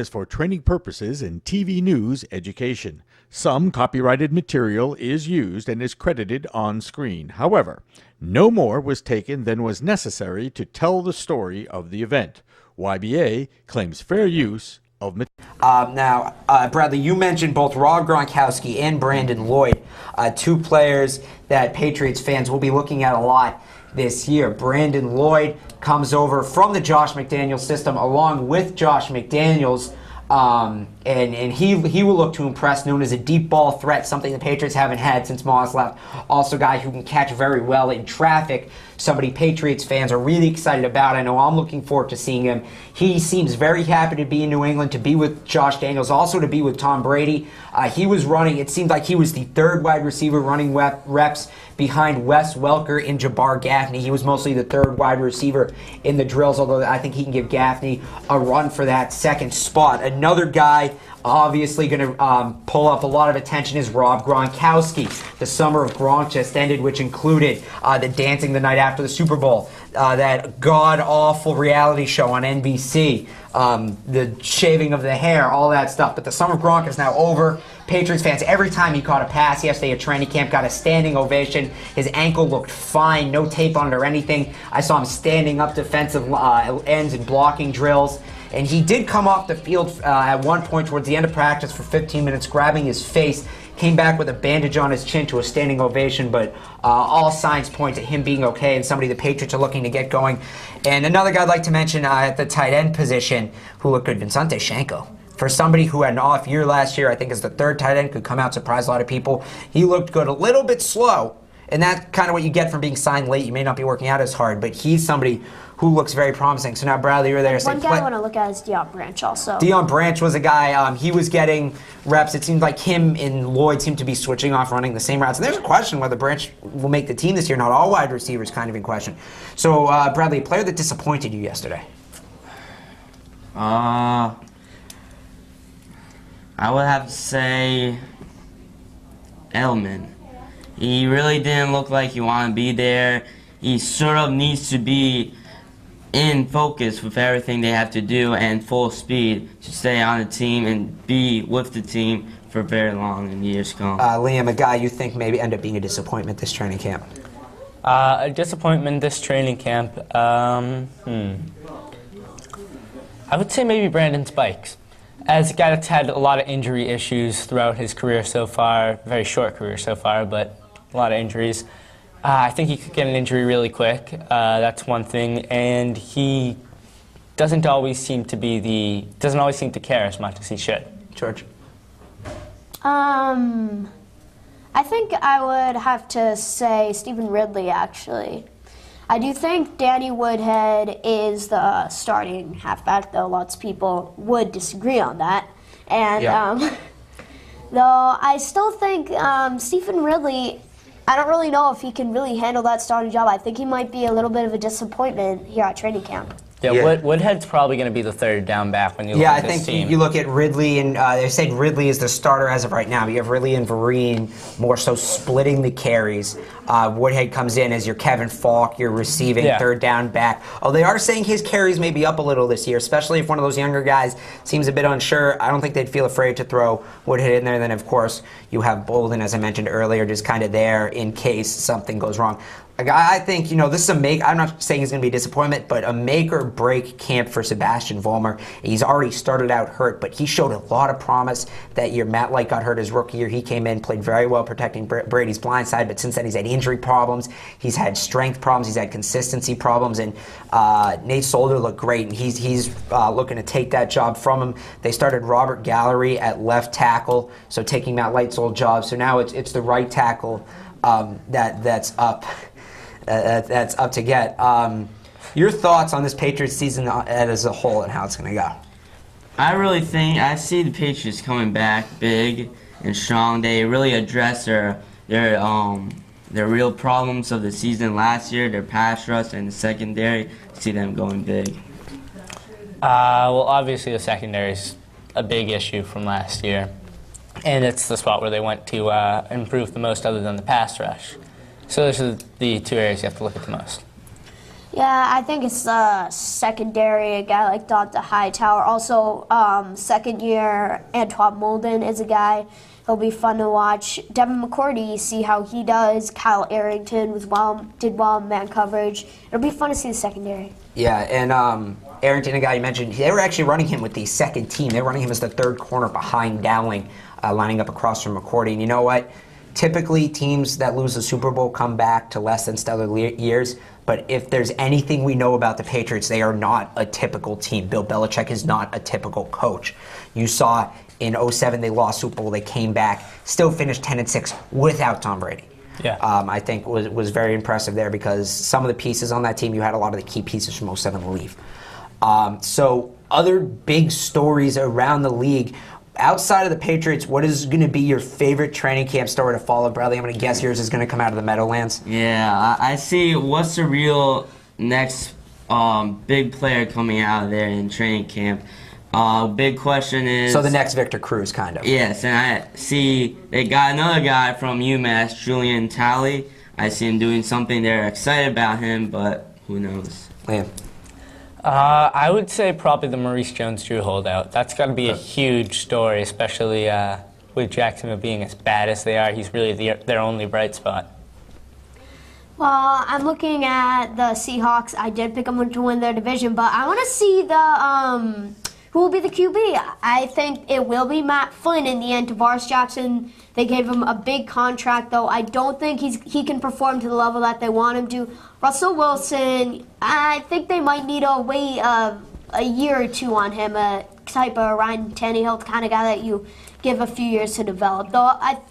is for training purposes and TV news education. Some copyrighted material is used and is credited on screen. However, no more was taken than was necessary to tell the story of the event. YBA claims fair use of material. Bradley, you mentioned both Rob Gronkowski and Brandon Lloyd, two players that Patriots fans will be looking at a lot this year. Brandon Lloyd comes over from the Josh McDaniels system along with Josh McDaniels, and he will look to impress, known as a deep ball threat, something the Patriots haven't had since Moss left. Also a guy who can catch very well in traffic, somebody Patriots fans are really excited about. I know I'm looking forward to seeing him. He seems very happy to be in New England, to be with Josh Daniels, also to be with Tom Brady. He was running, it seemed like he was the third wide receiver running reps behind Wes Welker and Jabbar Gaffney. He was mostly the third wide receiver in the drills, although I think he can give Gaffney a run for that second spot. Another guy obviously going to pull up a lot of attention is Rob Gronkowski. The summer of Gronk just ended, which included the dancing the night after the Super Bowl, that god-awful reality show on NBC, the shaving of the hair, all that stuff. But the summer of Gronk is now over. Patriots fans, every time he caught a pass yesterday at training camp, got a standing ovation. His ankle looked fine, no tape on it or anything. I saw him standing up defensive ends and blocking drills. And he did come off the field at one point towards the end of practice for 15 minutes, grabbing his face, came back with a bandage on his chin to a standing ovation, but all signs point to him being okay and somebody the Patriots are looking to get going. And another guy I'd like to mention at the tight end position who looked good, Vincente Shanko. For somebody who had an off year last year, I think as the third tight end, could come out, surprise a lot of people. He looked good, a little bit slow, and that's kind of what you get from being signed late. You may not be working out as hard, but he's somebody who looks very promising. So now, Bradley, you're there. One guy I want to look at is Deion Branch also. Deion Branch was a guy, he was getting reps. It seemed like him and Lloyd seemed to be switching off, running the same routes. And there's a question whether Branch will make the team this year. Not all wide receivers kind of in question. So, Bradley, a player that disappointed you yesterday? I would have to say Edelman. He really didn't look like he wanted to be there. He sort of needs to be in focus with everything they have to do and full speed to stay on the team and be with the teim for very long in years to come. Liam, a guy you think maybe end up being a disappointment this training camp? A disappointment this training camp? I would say maybe Brandon Spikes. As a guy that's had a lot of injury issues throughout his career so far, very short career so far, but a lot of injuries. I think he could get an injury really quick. That's one thing, and he doesn't always seem to care as much as he should. George? I think I would have to say Stephen Ridley, actually. I do think Danny Woodhead is the starting halfback, though lots of people would disagree on that. And though I still think Stephen Ridley, I don't really know if he can really handle that starting job. I think he might be a little bit of a disappointment here at training camp. Yeah, Woodhead's probably going to be the third down back when you look at this team. Yeah, I think you look at Ridley, and they said Ridley is the starter as of right now. You have Ridley and Vereen more so splitting the carries. Woodhead comes in as your Kevin Falk, your receiving third down back. Oh, they are saying his carries may be up a little this year, especially if one of those younger guys seems a bit unsure. I don't think they'd feel afraid to throw Woodhead in there. Then, of course, you have Bolden, as I mentioned earlier, just kind of there in case something goes wrong. I think, this is I'm not saying he's going to be a disappointment, but a make or break camp for Sebastian Vollmer. He's already started out hurt, but he showed a lot of promise that year. Matt Light got hurt his rookie year. He came in, played very well protecting Brady's blind side, but since then he's had injury problems. He's had strength problems. He's had consistency problems, and Nate Solder looked great, and he's looking to take that job from him. They started Robert Gallery at left tackle, so taking Matt Light's old job. So now it's the right tackle that's up. That's up to get. Your thoughts on this Patriots season as a whole and how it's going to go? I see the Patriots coming back big and strong. They really address their real problems of the season last year, their pass rush and the secondary. See them going big. Well, obviously the secondary is a big issue from last year, and it's the spot where they went to improve the most other than the pass rush. So those are the two areas you have to look at the most. Yeah, I think it's secondary. A guy like Dante Hightower. Also, second year Antoine Molden is a guy. He'll be fun to watch. Devin McCourty, see how he does. Kyle Arrington did well in man coverage. It'll be fun to see the secondary. Yeah, and Arrington, a guy you mentioned, they were actually running him with the second team. They were running him as the third corner behind Dowling, lining up across from McCourty. And you know what? Typically, teams that lose the Super Bowl come back to less than stellar years. But if there's anything we know about the Patriots, they are not a typical team. Bill Belichick is not a typical coach. You saw in 07 they lost Super Bowl. They came back, still finished 10-6 without Tom Brady. Yeah. I think was very impressive there because some of the pieces on that team, you had a lot of the key pieces from 07 leave. So other big stories around the league. Outside of the Patriots, what is going to be your favorite training camp story to follow, Bradley? I'm going to guess yours is going to come out of the Meadowlands. Yeah, I see what's the real next big player coming out of there in training camp. Big question is... So the next Victor Cruz, kind of. Yes, and I see they got another guy from UMass, Julian Talley. I see him doing something. They're excited about him, but who knows? Liam. I would say probably the Maurice Jones-Drew holdout. That's got to be a huge story, especially with Jacksonville being as bad as they are. He's really their only bright spot. Well, I'm looking at the Seahawks. I did pick them to win their division, but I want to see who will be the QB. I think it will be Matt Flynn in the end. Tavares Jackson, they gave him a big contract, though. I don't think he can perform to the level that they want him to. Russell Wilson, I think they might need to wait a year or two on him, a type of Ryan Tannehill kind of guy that you give a few years to develop.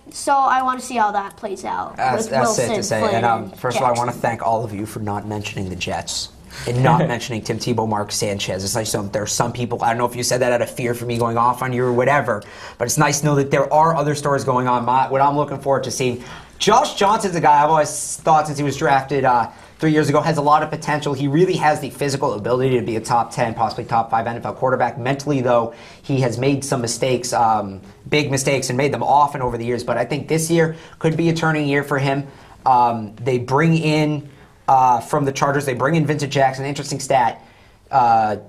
So I want to see how that plays out. That's Wilson, safe to say. Flynn, And first of all, I want to Jackson. thank all of you for not mentioning the Jets. And not mentioning Tim Tebow, Mark Sanchez. It's like there are some people, I don't know if you said that out of fear for me going off on you or whatever, but it's nice to know that there are other stories going on. What I'm looking forward to seeing, Josh Johnson's a guy I've always thought since he was drafted 3 years ago, has a lot of potential. He really has the physical ability to be a top 10, possibly top 5 NFL quarterback. Mentally, though, he has made some mistakes, big mistakes, and made them often over the years. But I think this year could be a turning year for him. They bring in... from the Chargers, they bring in Vincent Jackson. Interesting stat.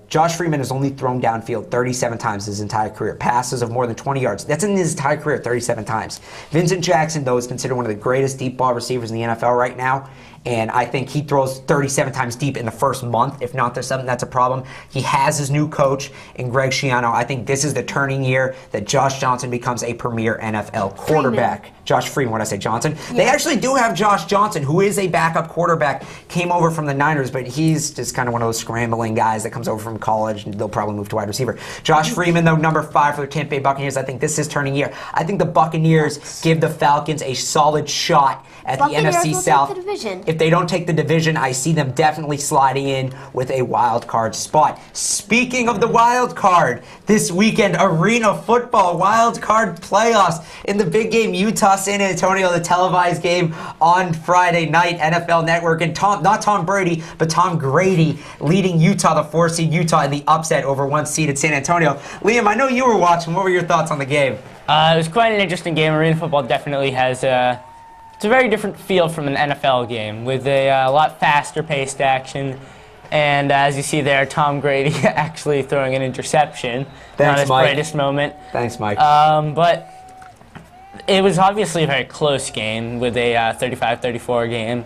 Josh Freeman has only thrown downfield 37 times his entire career. Passes of more than 20 yards. That's in his entire career, 37 times. Vincent Jackson, though, is considered one of the greatest deep ball receivers in the NFL right now. And I think he throws 37 times deep in the first month. If not, there's something that's a problem. He has his new coach in Greg Schiano. I think this is the turning year that Josh Johnson becomes a premier NFL quarterback. Freeman. Josh Freeman, what did I say, Johnson? Yeah. They actually do have Josh Johnson, who is a backup quarterback, came over from the Niners, but he's just kind of one of those scrambling guys that comes over from college, and they'll probably move to wide receiver. Josh Freeman, though, number 5 for the Tampa Bay Buccaneers. I think this is turning year. I think the Buccaneers give the Falcons a solid shot at the Buccaneers NFC will South. take the division. If they don't take the division, I see them definitely sliding in with a wild card spot. Speaking of the wild card, this weekend, Arena Football wild card playoffs in the big game, Utah-San Antonio, the televised game on Friday night, NFL Network, and not Tom Brady, but Tom Grady leading Utah, the 4-seed Utah, in the upset over 1-seeded San Antonio. Liam, I know you were watching. What were your thoughts on the game? It was quite an interesting game. Arena football definitely has it's a very different feel from an NFL game with a lot faster paced action. And as you see there, Tom Grady actually throwing an interception. Thanks, not his Mike. brightest moment. Thanks, Mike. But it was obviously a very close game with a 35-34 game.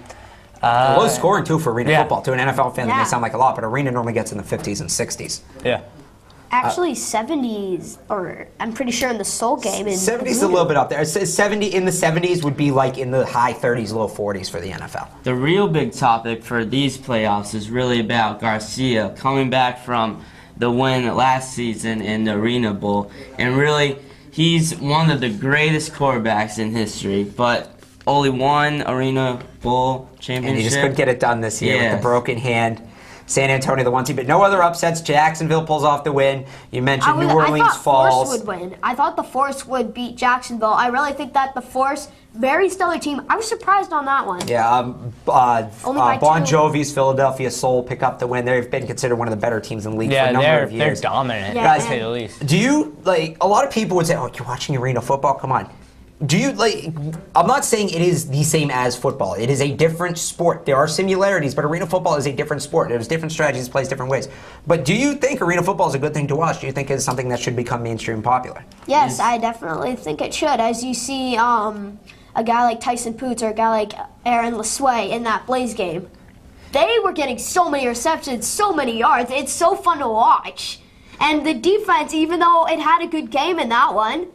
Low scoring, too, for Arena yeah. football. To an NFL fan, that may Yeah. sound like a lot, but Arena normally gets in the 50s and 60s. Yeah. Actually, 70s, or I'm pretty sure in the Soul game. 70s is a little bit up there. 70 in the 70s would be like in the high 30s, low 40s for the NFL. The real big topic for these playoffs is really about Garcia coming back from the win last season in the Arena Bowl. And really, he's one of the greatest quarterbacks in history, but only one Arena Bowl championship. And he just couldn't get it done this year with Yeah. the broken hand. San Antonio, the 1 seed, but no other upsets. Jacksonville pulls off the win. You mentioned New Orleans I thought falls. Force would win. I thought the Force would beat Jacksonville. I really think that the Force, very stellar team. I was surprised on that one. Yeah, Only by Bon 2. Jovi's Philadelphia Soul pick up the win. They've been considered one of the better teams in the league for Yeah, a number of they're years. dominant, Yeah, to say the least. Do you, like, a lot of people would say, oh, you're watching Arena football? Come on. Do you I'm not saying it is the same as football. It is a different sport. There are similarities, but arena football is a different sport. There's different strategies, plays different ways. But do you think arena football is a good thing to watch? Do you think it's something that should become mainstream popular? Yes, I definitely think it should. As you see, a guy like Tyson Poots or a guy like Aaron LeSway in that Blaze game, they were getting so many receptions, so many yards. It's so fun to watch. And the defense, even though it had a good game in that one,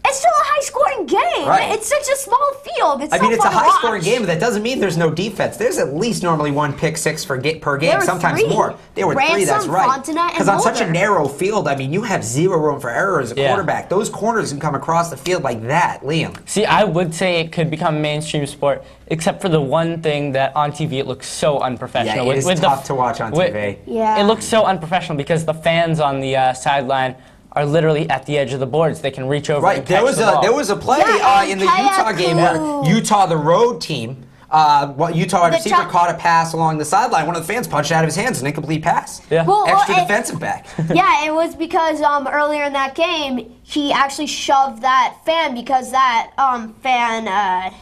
it's still a high-scoring game. Right. It's such a small field. It's I so mean, it's a fun to high-scoring watch. game, but that doesn't mean there's no defense. There's at least normally one pick six per game, There were sometimes 3. more. There were 3, that's Ransom, right. Fontenot, and Because on such a Mulder. narrow field, I mean, you have zero room for error as a Yeah. quarterback. Those corners can come across the field like that, Liam. See, I would say it could become a mainstream sport, except for the one thing that on TV it looks so unprofessional. Yeah, it is tough to watch on TV. Yeah. It looks so unprofessional because the fans on the sideline are literally at the edge of the boards. They can reach over Right, and catch there was a play Yeah, in the and Utah game where Kayaku. Utah, the road team, Utah wide The receiver top- caught a pass along the sideline. One of the fans punched it out of his hands, an incomplete pass. Yeah. Well, Extra it- defensive back. Yeah, it was because earlier in that game, he actually shoved that fan because that fan,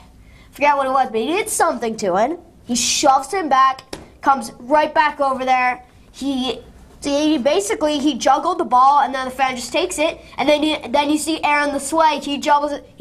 forgot what it was, but he did something to him. He shoves him back, comes right back over there. He juggled the ball, and then the fan just takes it, and then you see Aaron LeSway, he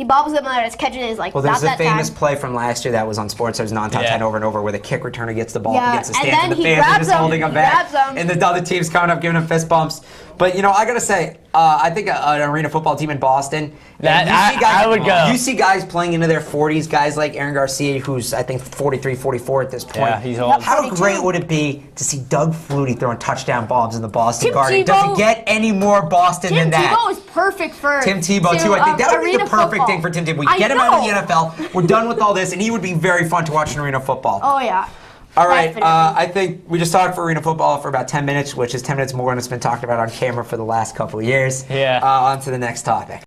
bobbles it, and it's catching it. He's like, Well, not there's a that famous time. play from last year that was on SportsCenter's non-top Yeah. 10 over and over where the kick returner gets the ball Yeah, up against the and stands then and the he fans are grabs just him, holding him he back. grabs him. And the other team's coming up giving him fist bumps. But, I got to say, I think an arena football team in Boston, I would go. You see guys playing into their 40s, guys like Aaron Garcia, who's, I think, 43, 44 at this point. Yeah, he's old. How 42. great would it be to see Doug Flutie throwing touchdown bombs in the Boston Tim Garden? Tebow- Does it get any more Boston Tim than that? Tebow is perfect for Tim Tebow, too. I think that would be the arena perfect football. thing for Tim Tebow. We I get him out of the know. NFL. We're done with all this, and he would be very fun to watch in arena football. Oh, yeah. All right, Definitely. I think we just talked for arena football for about 10 minutes, which is 10 minutes more than it's been talked about on camera for the last couple of years. Yeah. On to the next topic.